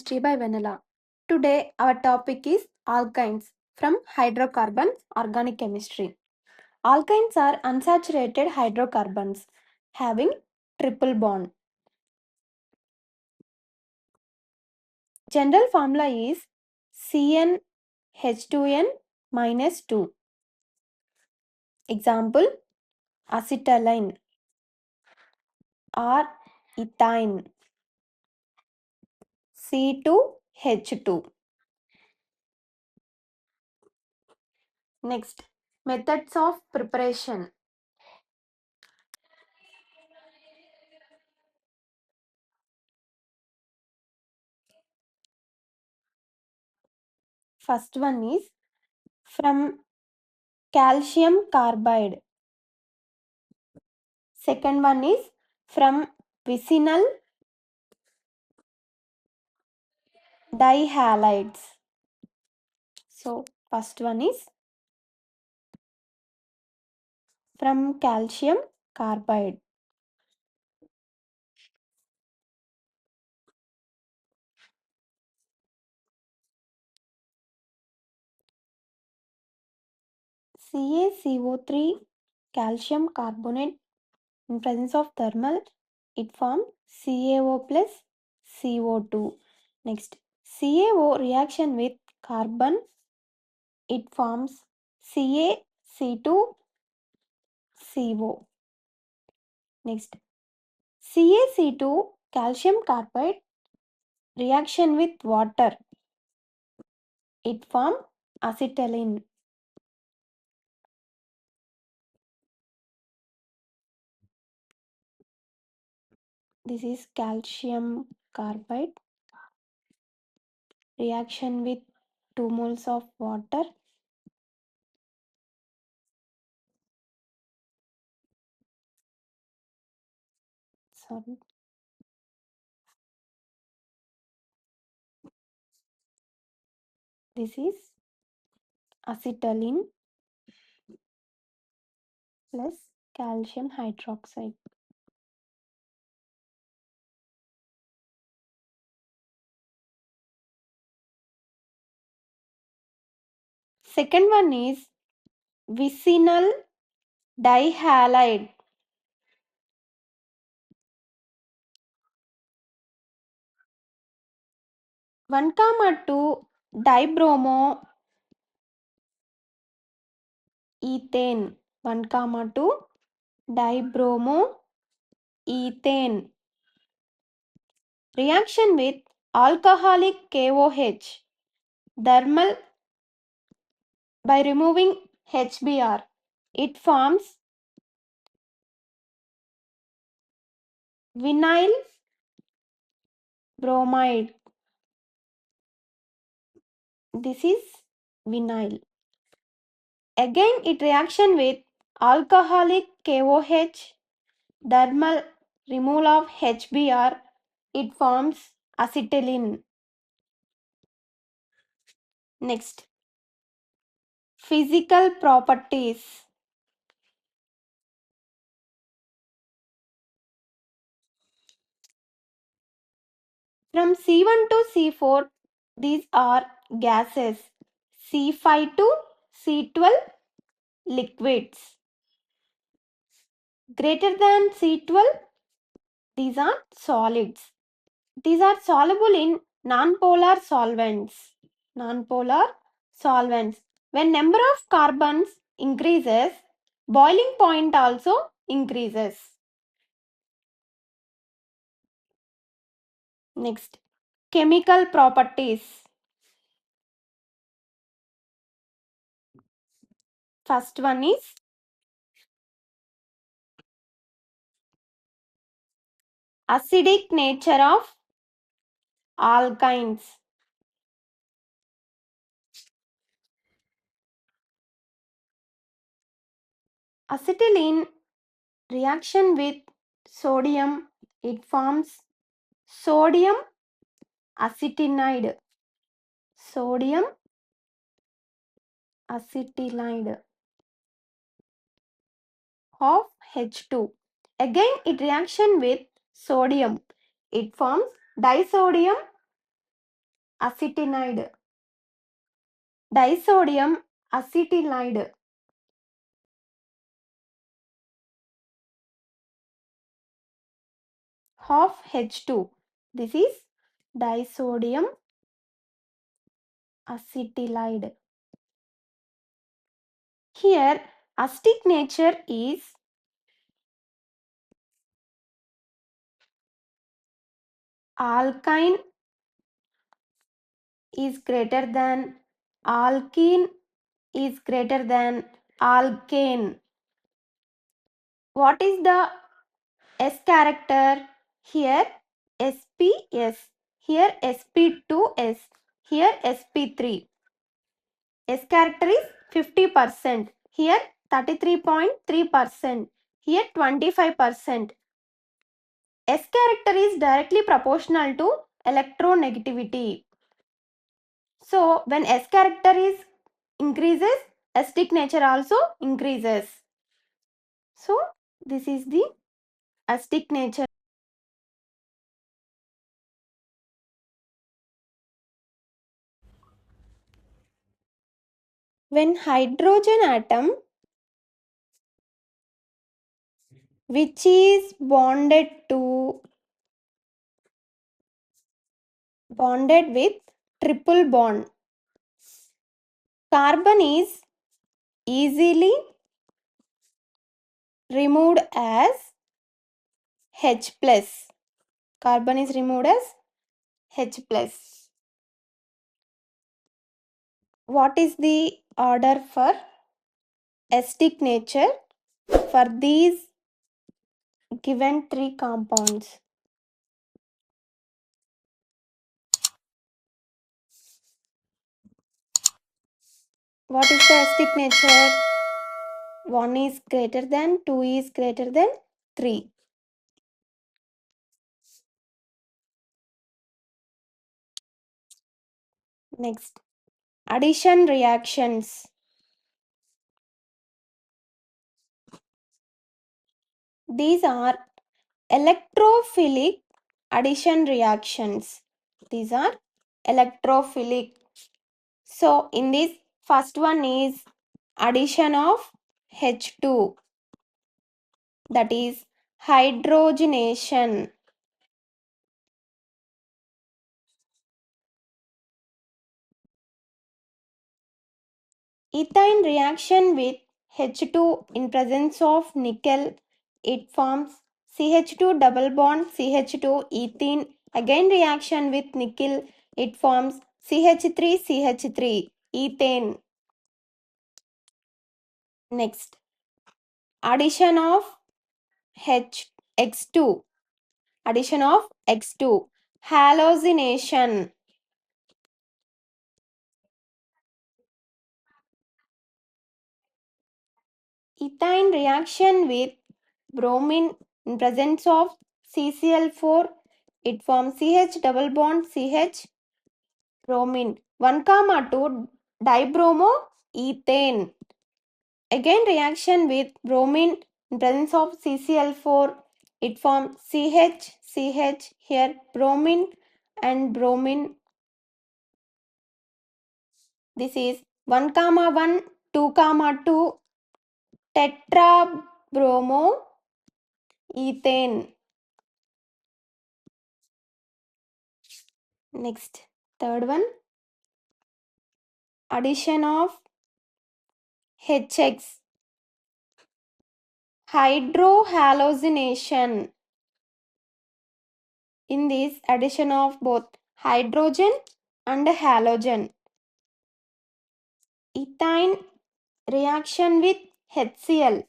Chemistry by Vanilla. Today our topic is alkynes from hydrocarbons organic chemistry. Alkynes are unsaturated hydrocarbons having triple bond. General formula is CnH2n minus 2. Example acetylene or ethine C2H2. Next, methods of preparation. First one is from calcium carbide. Second one is from vicinal dihalides. So first one is from calcium carbide. CaCO3 calcium carbonate in presence of thermal, it forms CaO plus CO2. Next, CaO reaction with carbon, it forms CaC2CO. Next, CaC2 calcium carbide reaction with water, it forms acetylene. This is calcium carbide reaction with 2 moles of water. Sorry. This is acetylene plus calcium hydroxide. Second one is vicinal dihalide. One comma 2 dibromo ethane. 1 comma 2 dibromo ethane. Reaction with alcoholic KOH. Thermal by removing HBr. It forms vinyl bromide. This is vinyl. Again it reaction with alcoholic KOH, thermal removal of HBr, it forms acetylene. Next, physical properties. From C1 to C4, these are gases. C5 to C12, liquids. Greater than C12, these are solids. These are soluble in nonpolar solvents. Nonpolar solvents. When number of carbons increases, boiling point also increases. Next, chemical properties. First one is acidic nature of alkynes. Acetylene reaction with sodium, it forms sodium acetinide. Sodium acetinide of H2. Again it reaction with sodium. It forms disodium acetinide, disodium acetinide, half H2. This is disodium acetylide. Here acidic nature is alkyne is greater than alkene is greater than alkane. What is the S character? Here SPS, here sp2s, here sp3. S character is 50%, here 33.3%, here 25%. S character is directly proportional to electronegativity. So when S character is increases, acidic nature also increases. So this is the acidic nature. When hydrogen atom which is bonded with triple bond, carbon is easily removed as H plus. Carbon is removed as H plus. What is the order for acidic nature for these given three compounds? What is the acidic nature? 1 is greater than, 2 is greater than 3. Next, addition reactions. These are electrophilic addition reactions. These are electrophilic. So in this first one is addition of H2, that is hydrogenation. Ethyne reaction with H2 in presence of nickel, it forms CH2 double bond CH2 ethene. Again reaction with nickel, it forms CH3 CH3 ethane. Next, addition of X2. Addition of X2. Halogenation. Ethyne reaction with bromine in presence of CCl4. It forms CH double bond CH bromine. 1,2 dibromoethane. Again reaction with bromine in presence of CCl4. It forms CH CH, here bromine and bromine. This is 1,1 2,2 tetrabromoethane. Next, third one, addition of HX, hydrohalogenation. In this addition of both hydrogen and halogen. Ethyne reaction with HCl,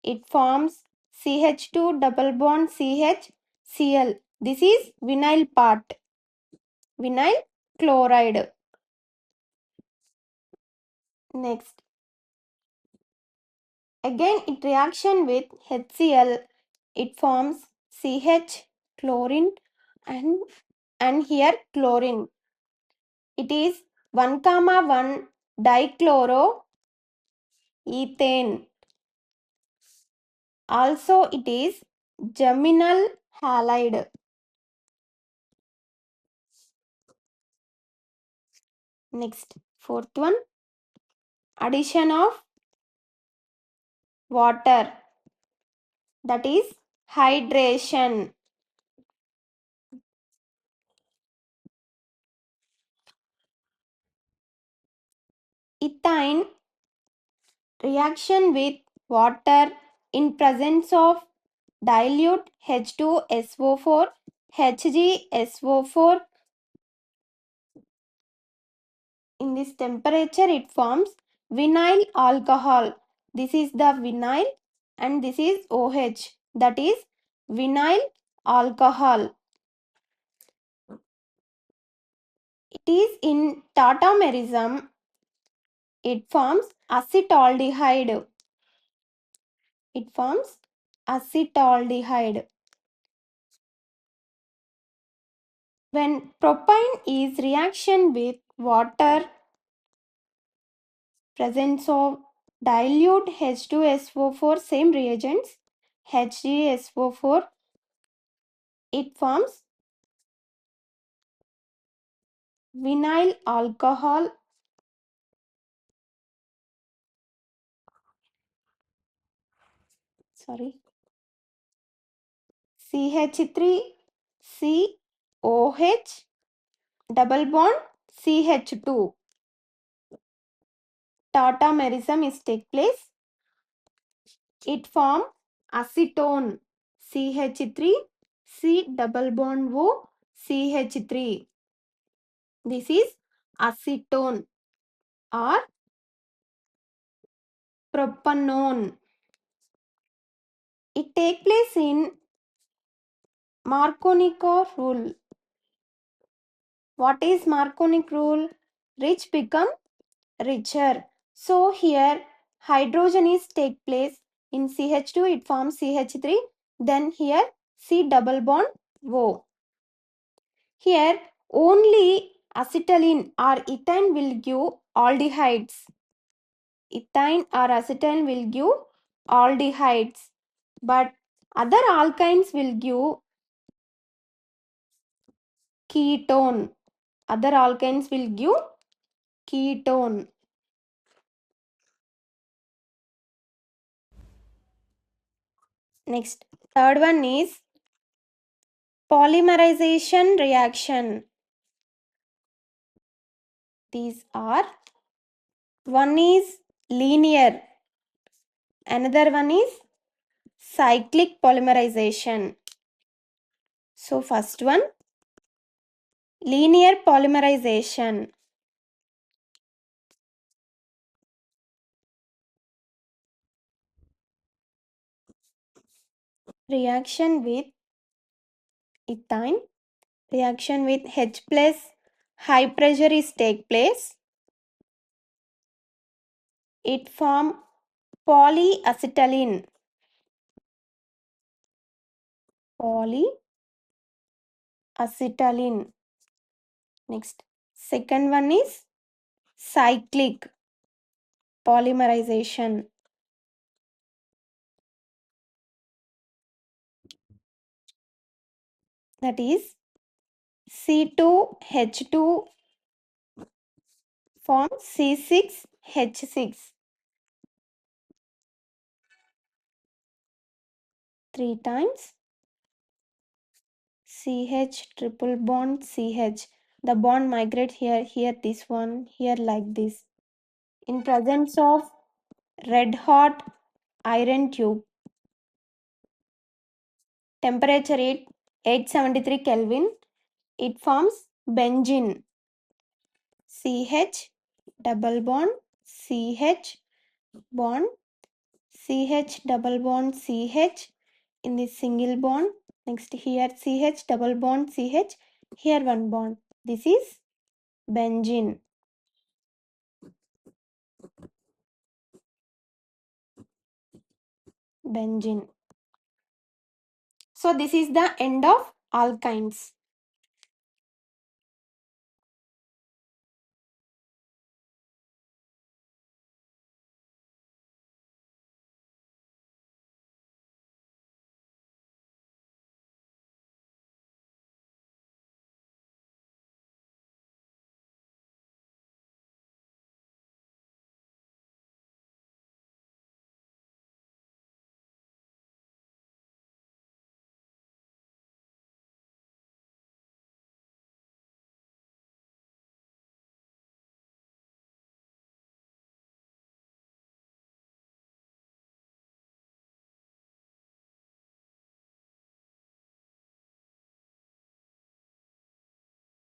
it forms CH2 double bond CHCl. This is vinyl part, vinyl chloride. Next, again it reaction with HCl, it forms CH chlorine and here chlorine. It is 1,1 dichloroethane. Also it is geminal halide. Next, fourth one, addition of water, that is hydration. Ethyne reaction with water in presence of dilute H2SO4, HgSO4. In this temperature it forms vinyl alcohol. This is the vinyl and this is OH, that is vinyl alcohol. It is in tautomerism. It forms acetaldehyde. It forms acetaldehyde. When propane is reaction with water, presence of dilute H2SO4, same reagents, HgSO4, it forms vinyl alcohol. CH3COH double bond CH2. Tautomerism is take place. It form acetone CH3 C double bond O CH3. This is acetone or propanone. It take place in Markovnik's rule. What is Markovnik's rule? Rich become richer. So here hydrogen is take place in CH2, it forms CH3. Then here C double bond O. Here only acetylene or ethane will give aldehydes. Ethane or acetylene will give aldehydes. But other alkynes will give ketone. Other alkynes will give ketone. Next, third one is polymerization reaction. These are, one is linear, another one is cyclic polymerization. So first one, linear polymerization. Reaction with ethane, reaction with H plus, high pressure is take place. It form polyacetylene. Polyacetylene. Next, second one is cyclic polymerization. That is C2H2 forms C6H6. 3 times CH triple bond CH. The bond migrate here, here this one, here like this. In presence of red hot iron tube. Temperature at 873 Kelvin. It forms benzene. CH double bond CH bond CH double bond CH in this single bond. Next here CH double bond CH, here one bond. This is benzene. Benzene. So this is the end of alkynes.